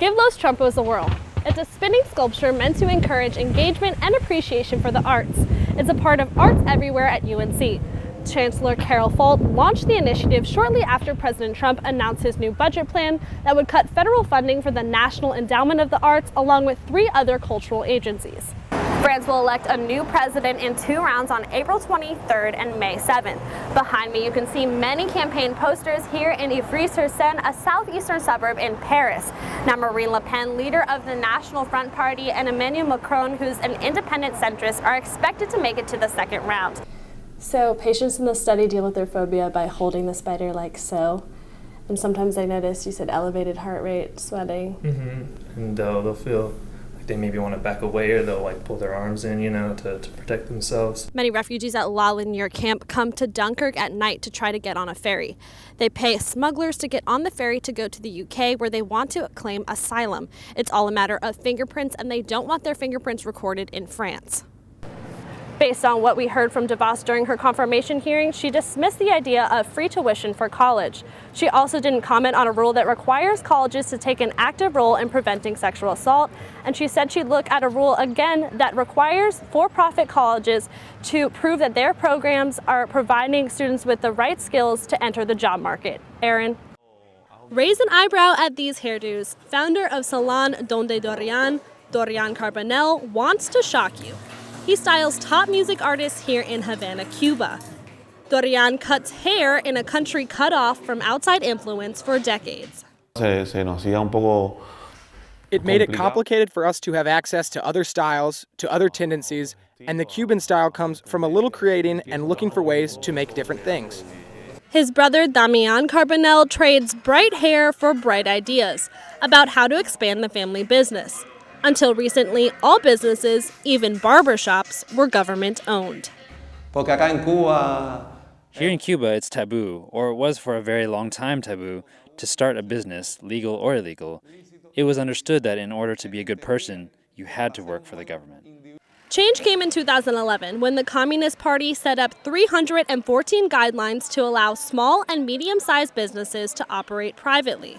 Give Los Trompos a whirl. It's a spinning sculpture meant to encourage engagement and appreciation for the arts. It's a part of Arts Everywhere at UNC. Chancellor Carol Folt launched the initiative shortly after President Trump announced his new budget plan that would cut federal funding for the National Endowment of the Arts along with 3 other cultural agencies. France will elect a new president in 2 rounds on April 23rd and May 7th. Behind me, you can see many campaign posters here in Ivry-sur-Seine, a southeastern suburb in Paris. Now, Marine Le Pen, leader of the National Front Party, and Emmanuel Macron, who's an independent centrist, are expected to make it to the 2nd round. So patients in the study deal with their phobia by holding the spider like so. And sometimes I noticed you said elevated heart rate, sweating. And they'll feel like they maybe want to back away, or they'll like pull their arms in, to protect themselves. Many refugees at La Linière camp come to Dunkirk at night to try to get on a ferry. They pay smugglers to get on the ferry to go to the UK, where they want to claim asylum. It's all a matter of fingerprints, and they don't want their fingerprints recorded in France. Based on what we heard from DeVos during her confirmation hearing, she dismissed the idea of free tuition for college. She also didn't comment on a rule that requires colleges to take an active role in preventing sexual assault, and she said she'd look at a rule again that requires for-profit colleges to prove that their programs are providing students with the right skills to enter the job market. Aaron? Raise an eyebrow at these hairdos. Founder of Salon Donde Dorian, Dorian Carbonell, wants to shock you. He styles top music artists here in Havana, Cuba. Dorian cuts hair in a country cut off from outside influence for decades. It made it complicated for us to have access to other styles, to other tendencies, and the Cuban style comes from a little creating and looking for ways to make different things. His brother Damian Carbonell trades bright hair for bright ideas about how to expand the family business. Until recently, all businesses, even barbershops, were government-owned. Here in Cuba, it's taboo, or it was for a very long time taboo, to start a business, legal or illegal. It was understood that in order to be a good person, you had to work for the government. Change came in 2011 when the Communist Party set up 314 guidelines to allow small and medium-sized businesses to operate privately.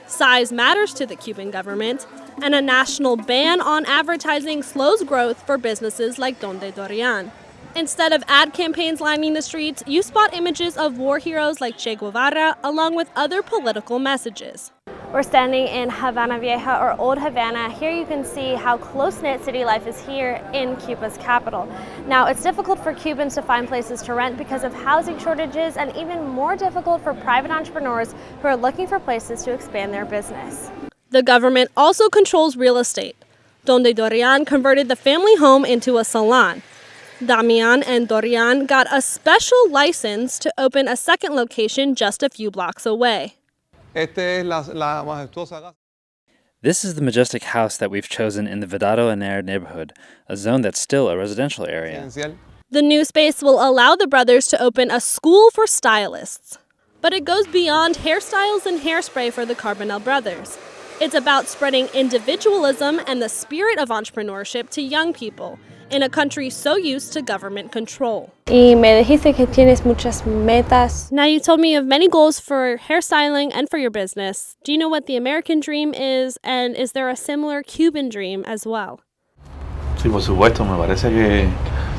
Size matters to the Cuban government, and a national ban on advertising slows growth for businesses like Donde Dorian. Instead of ad campaigns lining the streets, you spot images of war heroes like Che Guevara, along with other political messages. We're standing in Havana Vieja, or Old Havana. Here you can see how close-knit city life is here in Cuba's capital. Now, it's difficult for Cubans to find places to rent because of housing shortages, and even more difficult for private entrepreneurs who are looking for places to expand their business. The government also controls real estate. Donde Dorian converted the family home into a salon. Damian and Dorian got a special license to open a second location just a few blocks away. This is the majestic house that we've chosen in the Vedado Aner neighborhood, a zone that's still a residential area. The new space will allow the brothers to open a school for stylists. But it goes beyond hairstyles and hairspray for the Carbonell brothers. It's about spreading individualism and the spirit of entrepreneurship to young people in a country so used to government control. Y me dijiste que tienes muchas metas. Now, you told me you have many goals for hairstyling and for your business. Do you know what the American dream is, and is there a similar Cuban dream as well? Sí, por supuesto, me parece que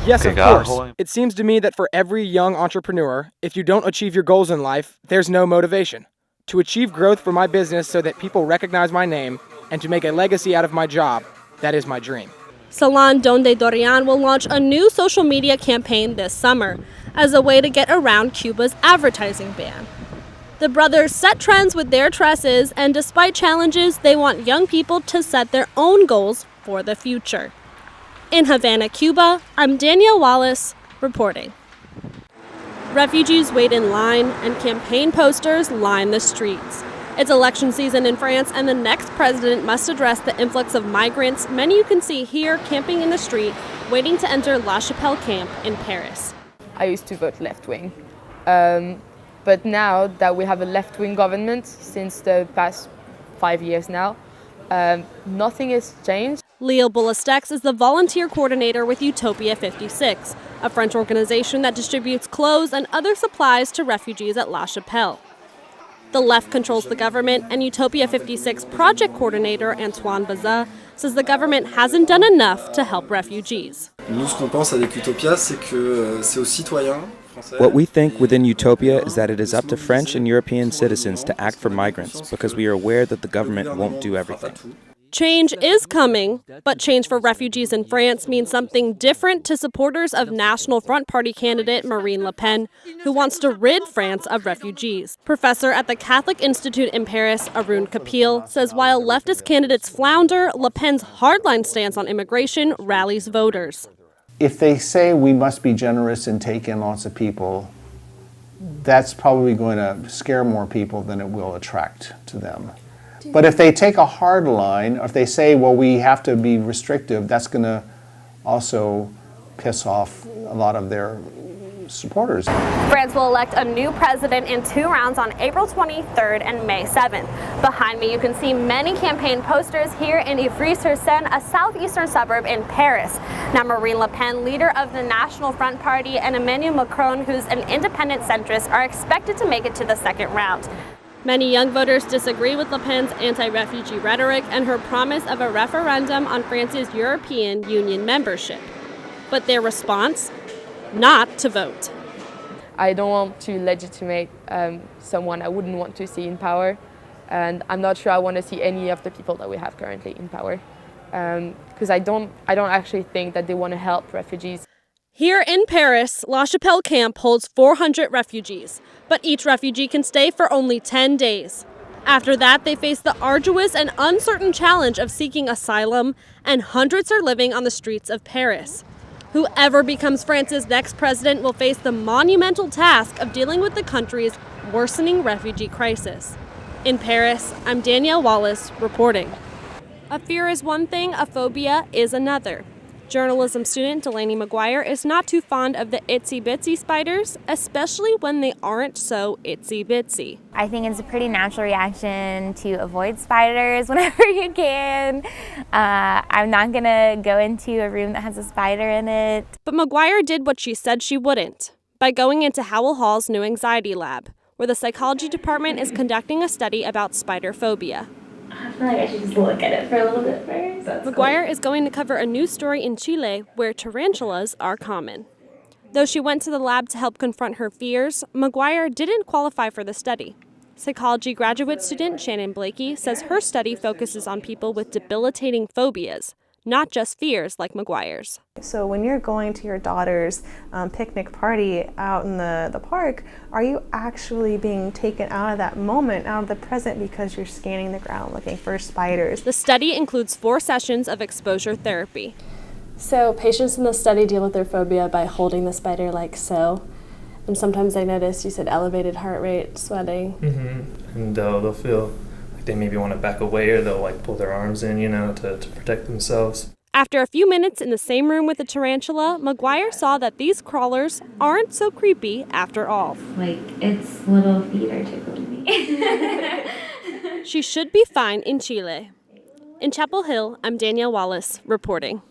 Yes, of course. It seems to me that for every young entrepreneur, if you don't achieve your goals in life, there's no motivation. To achieve growth for my business so that people recognize my name and to make a legacy out of my job, that is my dream. Salon Donde Dorian will launch a new social media campaign this summer as a way to get around Cuba's advertising ban. The brothers set trends with their tresses, and despite challenges, they want young people to set their own goals for the future. In Havana, Cuba, I'm Danielle Wallace, reporting. Refugees wait in line, and campaign posters line the streets. It's election season in France, and the next president must address the influx of migrants. Many you can see here camping in the street, waiting to enter La Chapelle camp in Paris. I used to vote left-wing. But now that we have a left-wing government since the past 5 years now, nothing has changed. Leo Boulastex is the volunteer coordinator with Utopia 56, a French organization that distributes clothes and other supplies to refugees at La Chapelle. The left controls the government, and Utopia 56 project coordinator Antoine Bazin says the government hasn't done enough to help refugees. Nous, ce qu'on pense avec Utopia, c'est que c'est aux citoyens. What we think within Utopia is that it is up to French and European citizens to act for migrants because we are aware that the government won't do everything. Change is coming, but change for refugees in France means something different to supporters of National Front Party candidate Marine Le Pen, who wants to rid France of refugees. Professor at the Catholic Institute in Paris, Arun Kapil, says while leftist candidates flounder, Le Pen's hardline stance on immigration rallies voters. If they say we must be generous and take in lots of people, that's probably going to scare more people than it will attract to them. But if they take a hard line, or if they say, well, we have to be restrictive, that's going to also piss off a lot of their supporters. France will elect a new president in 2 rounds on April 23rd and May 7th. Behind me, you can see many campaign posters here in Ivry-sur-Seine, a southeastern suburb in Paris. Now, Marine Le Pen, leader of the National Front Party, and Emmanuel Macron, who's an independent centrist, are expected to make it to the second round. Many young voters disagree with Le Pen's anti-refugee rhetoric and her promise of a referendum on France's European Union membership. But their response? Not to vote. I don't want to legitimate someone I wouldn't want to see in power, and I'm not sure I want to see any of the people that we have currently in power, because I don't actually think that they want to help refugees. Here in Paris, La Chapelle camp holds 400 refugees, but each refugee can stay for only 10 days. After that, they face the arduous and uncertain challenge of seeking asylum, and hundreds are living on the streets of Paris. Whoever becomes France's next president will face the monumental task of dealing with the country's worsening refugee crisis. In Paris, I'm Danielle Wallace reporting. A fear is one thing, a phobia is another. Journalism student Delaney McGuire is not too fond of the itsy-bitsy spiders, especially when they aren't so itsy-bitsy. I think it's a pretty natural reaction to avoid spiders whenever you can. I'm not gonna go into a room that has a spider in it. But McGuire did what she said she wouldn't, by going into Howell Hall's new anxiety lab, where the psychology department is conducting a study about spider phobia. I feel like I should just look at it for a little bit first. McGuire is going to cover a new story in Chile where tarantulas are common. Though she went to the lab to help confront her fears, McGuire didn't qualify for the study. Psychology graduate student Shannon Blakey says her study focuses on people with debilitating phobias, not just fears like McGuire's. So when you're going to your daughter's picnic party out in the park, are you actually being taken out of that moment, out of the present, because you're scanning the ground looking for spiders? The study includes 4 sessions of exposure therapy. So patients in the study deal with their phobia by holding the spider like so. And sometimes I noticed you said elevated heart rate, sweating. And they'll feel like they maybe want to back away, or they'll like pull their arms in, to protect themselves. After a few minutes in the same room with the tarantula, McGuire saw that these crawlers aren't so creepy after all. Like, its little feet are tickling me. She should be fine in Chile. In Chapel Hill, I'm Danielle Wallace reporting.